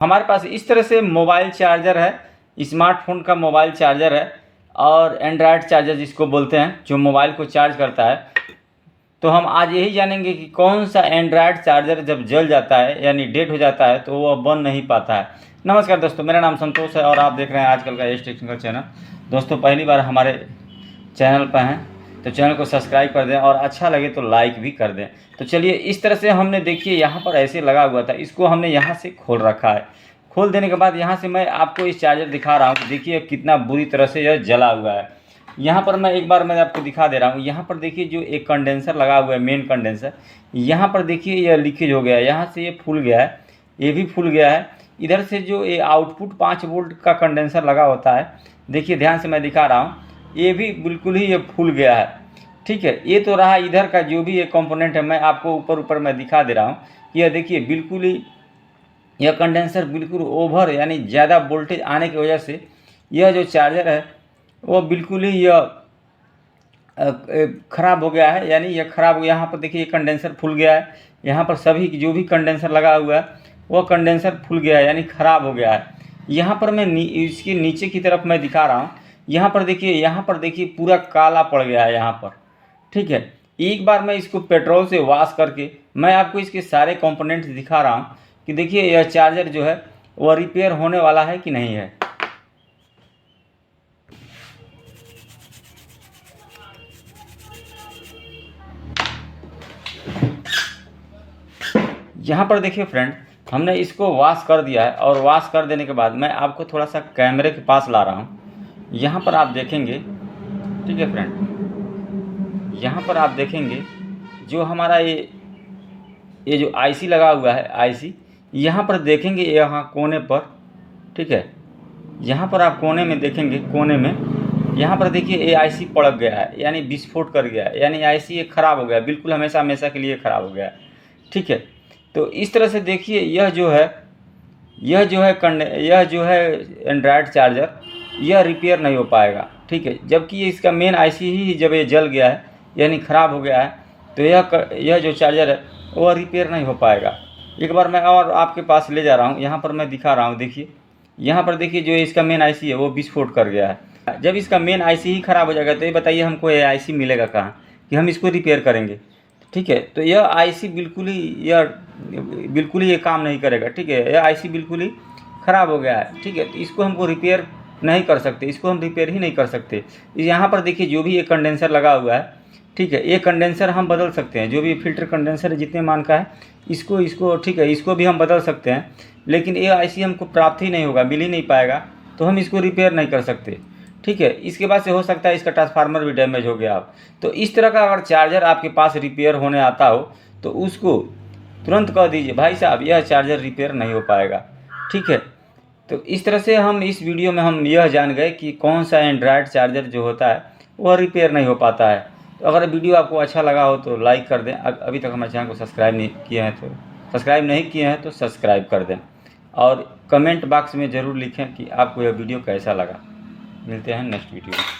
हमारे पास इस तरह से मोबाइल चार्जर है, स्मार्टफोन का मोबाइल चार्जर है और एंड्रॉयड चार्जर जिसको बोलते हैं, जो मोबाइल को चार्ज करता है। तो हम आज यही जानेंगे कि कौन सा एंड्रॉयड चार्जर जब जल जाता है यानी डेड हो जाता है तो वह बन नहीं पाता है। नमस्कार दोस्तों, मेरा नाम संतोष है और आप देख रहे हैं आजकल का एज टेक्निकल चैनल। दोस्तों पहली बार हमारे चैनल पर हैं तो चैनल को सब्सक्राइब कर दें और अच्छा लगे तो लाइक भी कर दें। तो चलिए, इस तरह से हमने देखिए यहाँ पर ऐसे लगा हुआ था, इसको हमने यहाँ से खोल रखा है। खोल देने के बाद यहाँ से मैं आपको इस चार्जर दिखा रहा हूँ। देखिए कितना बुरी तरह से यह जला हुआ है। यहाँ पर मैं एक बार मैं आपको दिखा दे रहा हूँ। यहाँ पर देखिए जो एक कंडेंसर लगा हुआ है, मेन कंडेंसर, यहाँ पर देखिए यह लीकेज हो गया है, यहाँ से ये फूल गया है, ये भी फूल गया है। इधर से जो ये आउटपुट 5 वोल्ट का कंडेंसर लगा होता है, देखिए ध्यान से मैं दिखा रहा हूँ, ये भी बिल्कुल ही ये फूल गया है। ठीक है, ये तो रहा इधर का जो भी ये कंपोनेंट है, मैं आपको ऊपर मैं दिखा दे रहा हूँ। यह देखिए बिल्कुल ही यह कंडेंसर बिल्कुल ओवर यानी ज़्यादा वोल्टेज आने की वजह से यह जो चार्जर है वो बिल्कुल ही यह ख़राब हो गया है। यानी यह ख़राब हो गया। यहाँ पर देखिए कंडेंसर फूल गया है, यहाँ पर सभी जो भी कंडेंसर लगा हुआ है वह कंडेंसर फूल गया है यानी ख़राब हो गया है। यहाँ पर मैं इसके नीचे की तरफ मैं दिखा रहा हूँ। यहाँ पर देखिए पूरा काला पड़ गया है यहाँ पर। ठीक है, एक बार मैं इसको पेट्रोल से वॉश करके मैं आपको इसके सारे कंपोनेंट्स दिखा रहा हूँ कि देखिए यह चार्जर जो है वह रिपेयर होने वाला है कि नहीं है। यहाँ पर देखिए फ्रेंड, हमने इसको वॉश कर दिया है और वॉश कर देने के बाद मैं आपको थोड़ा सा कैमरे के पास ला रहा हूँ। यहाँ पर आप देखेंगे, ठीक है फ्रेंड, यहाँ पर आप देखेंगे जो हमारा ये जो आईसी लगा हुआ है, आईसी यहाँ पर देखेंगे, यहाँ कोने पर, ठीक है, यहाँ पर आप कोने में देखेंगे, कोने में यहाँ पर देखिए ये आईसी पड़क गया है यानी विस्फोट कर गया है, यानी आईसी ये ख़राब हो गया, बिल्कुल हमेशा के लिए ख़राब हो गया है। ठीक है, तो इस तरह से देखिए यह जो है एंड्रॉयड चार्जर यह रिपेयर नहीं हो पाएगा। ठीक है, जबकि इसका मेन आईसी ही जब ये जल गया है यानी ख़राब हो गया है तो यह जो चार्जर है वह रिपेयर नहीं हो पाएगा। एक बार मैं और आपके पास ले जा रहा हूँ, यहाँ पर मैं दिखा रहा हूँ। देखिए यहाँ पर देखिए जो इसका मेन आईसी है वो विस्फोट कर गया है। जब इसका मेन आईसी ही ख़राब हो जाएगा तो ये बताइए हमको ये आईसी मिलेगा कहाँ कि हम इसको रिपेयर करेंगे। ठीक है, तो यह आईसी बिल्कुल ही ये काम नहीं करेगा। ठीक है, यह आईसी बिल्कुल ही ख़राब हो गया है। ठीक है, तो इसको हमको रिपेयर नहीं कर सकते, इसको हम रिपेयर ही नहीं कर सकते। यहाँ पर देखिए जो भी ये कंडेंसर लगा हुआ है, ठीक है, ये कंडेंसर हम बदल सकते हैं। जो भी फिल्टर कंडेंसर है जितने मान का है इसको ठीक है, इसको भी हम बदल सकते हैं, लेकिन ये आईसी हमको प्राप्त ही नहीं होगा, मिल ही नहीं पाएगा, तो हम इसको रिपेयर नहीं कर सकते। ठीक है, इसके बाद से हो सकता है इसका ट्रांसफार्मर भी डैमेज हो गया हो। तो इस तरह का अगर चार्जर आपके पास रिपेयर होने आता हो तो उसको तुरंत कह दीजिए भाई साहब यह चार्जर रिपेयर नहीं हो पाएगा। ठीक है, तो इस तरह से हम इस वीडियो में हम यह जान गए कि कौन सा एंड्रॉयड चार्जर जो होता है वह रिपेयर नहीं हो पाता है। तो अगर वीडियो आपको अच्छा लगा हो तो लाइक कर दें। अभी तक हमारे चैनल को सब्सक्राइब नहीं किए हैं तो सब्सक्राइब कर दें और कमेंट बॉक्स में ज़रूर लिखें कि आपको यह वीडियो कैसा लगा। मिलते हैं नेक्स्ट वीडियो में।